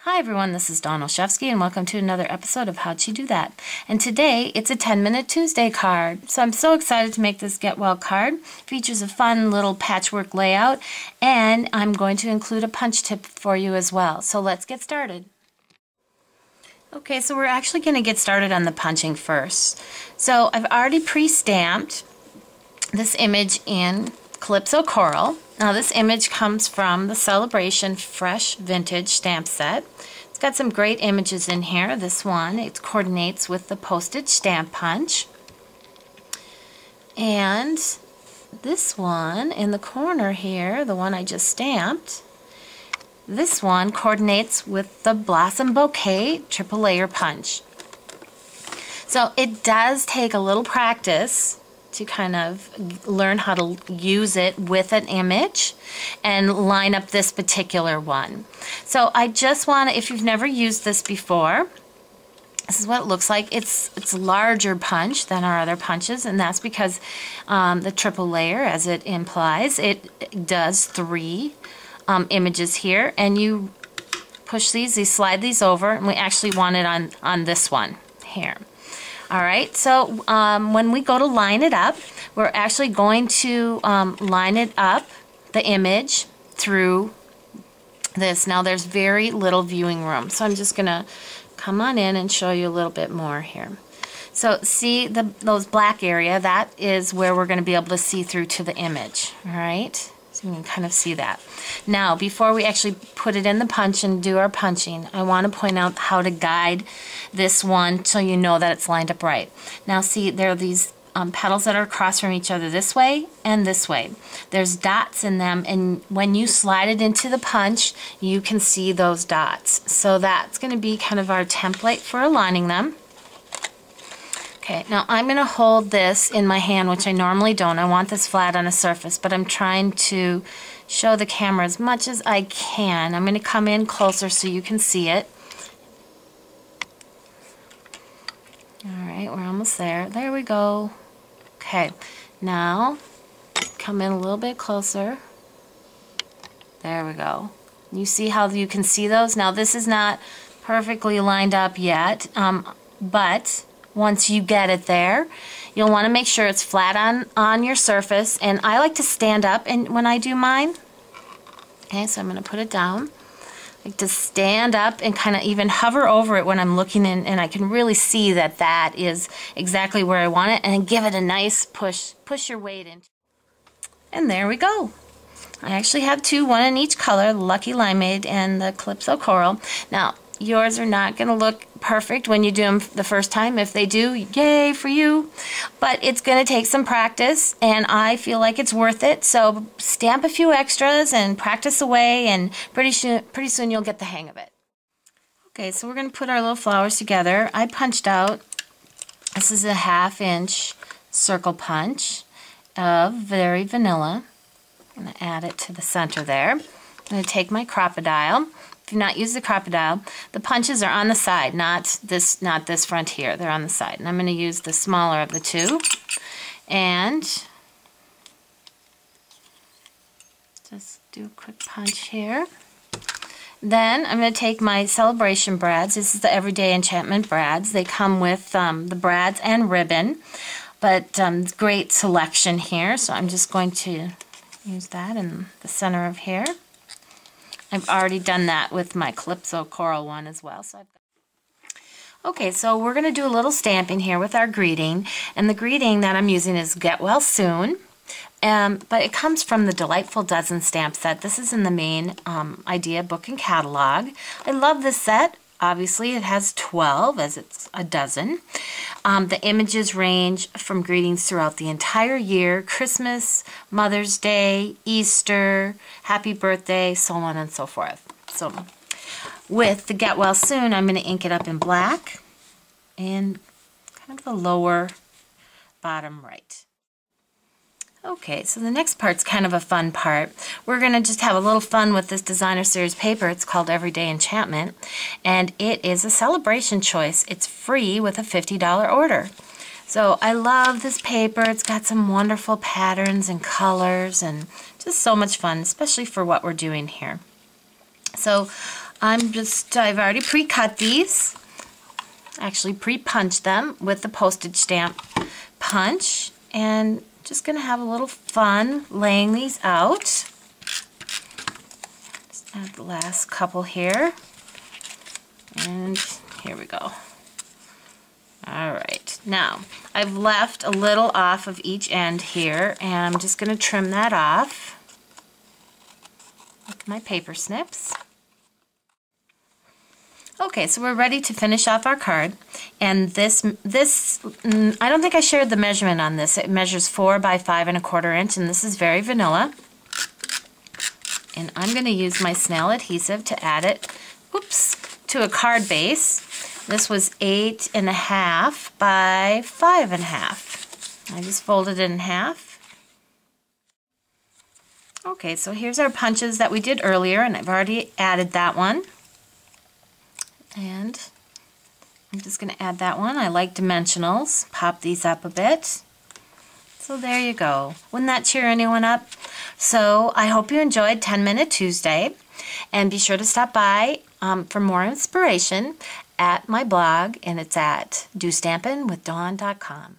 Hi everyone, this is Dawn Olszewski and welcome to another episode of How'd She Do That? And today it's a 10-minute Tuesday card. So I'm so excited to make this Get Well card. It features a fun little patchwork layout and I'm going to include a punch tip for you as well. So let's get started. Okay, so we're actually going to get started on the punching first. So I've already pre-stamped this image in Calypso Coral. Now this image comes from the Sale-a-Bration Fresh Vintage Stamp Set. It's got some great images in here. This one, it coordinates with the Postage stamp punch. And this one in the corner here, the one I just stamped, this one coordinates with the Blossom Bouquet triple layer punch. So it does take a little practice to kind of learn how to use it with an image and line up this particular one. So I just want to, if you've never used this before, this is what it looks like. It's a larger punch than our other punches, and that's because the triple layer, as it implies, it does three images here, and you push these, you slide these over, and we actually want it on this one here. Alright, so when we go to line it up, we're actually going to line it up, the image, through this. Now there's very little viewing room, so I'm just going to come on in and show you a little bit more here. So see those black area, that is where we're going to be able to see through to the image. Alright, so you can kind of see that. Now, before we actually put it in the punch and do our punching, I want to point out how to guide this one so you know that it's lined up right. Now see, there are these petals that are across from each other this way and this way. There's dots in them, and when you slide it into the punch, you can see those dots. So that's going to be kind of our template for aligning them. Okay, now I'm going to hold this in my hand, which I normally don't. I want this flat on a surface, but I'm trying to show the camera as much as I can. I'm going to come in closer so you can see it. Alright, we're almost there. There we go. Okay, now come in a little bit closer. There we go. You see how you can see those? Now this is not perfectly lined up yet, but once you get it there, you'll want to make sure it's flat on your surface, and I like to stand up and when I do mine. Okay, so I'm going to put it down. I like to stand up and kind of even hover over it when I'm looking in, and I can really see that that is exactly where I want it, and give it a nice push. Push your weight in. And there we go. I actually have two, one in each color, the Lucky Limeade and the Calypso Coral. Now, yours are not going to look perfect when you do them the first time. If they do, yay for you. But it's going to take some practice, and I feel like it's worth it. So stamp a few extras and practice away, and pretty soon you'll get the hang of it. Okay, so we're going to put our little flowers together. I punched out, this is a 1/2 inch circle punch of Very Vanilla. I'm going to add it to the center there. I'm going to take my Crocodile. If you've not used the Crocodile, the punches are on the side, not this front here. They're on the side. And I'm going to use the smaller of the two. And just do a quick punch here. Then I'm going to take my Sale-a-Bration Brads. This is the Everyday Enchantment Brads. They come with the brads and ribbon, but great selection here. So I'm just going to use that in the center of here. I've already done that with my Calypso Coral one as well. Okay, so we're going to do a little stamping here with our greeting, and the greeting that I'm using is Get Well Soon, but it comes from the Delightful Dozen stamp set. This is in the main idea book and catalog. I love this set. Obviously, it has 12, as it's a dozen. The images range from greetings throughout the entire year, Christmas, Mother's Day, Easter, Happy Birthday, so on and so forth. So, with the Get Well Soon, I'm going to ink it up in black and kind of the lower bottom right. Okay, so the next part's kind of a fun part. We're going to just have a little fun with this Designer Series paper. It's called Everyday Enchantment, and it is a celebration choice. It's free with a $50 order. So I love this paper. It's got some wonderful patterns and colors and just so much fun, especially for what we're doing here. So I've already pre-cut these. Actually pre-punched them with the postage stamp punch, and just going to have a little fun laying these out. Just add the last couple here, and here we go. Alright, now I've left a little off of each end here, and I'm just going to trim that off with my paper snips. Okay, so we're ready to finish off our card, and this I don't think I shared the measurement on this. It measures 4 by 5 1/4 inch, and this is very vanilla. And I'm going to use my snail adhesive to add it, to a card base. This was 8 1/2 by 5 1/2. I just folded it in half. Okay, so here's our punches that we did earlier, and I've already added that one. And I'm just going to add that one. I like dimensionals. Pop these up a bit. So there you go. Wouldn't that cheer anyone up? So I hope you enjoyed 10-Minute Tuesday. And be sure to stop by for more inspiration at my blog. And it's at DOstampingwithDawn.com.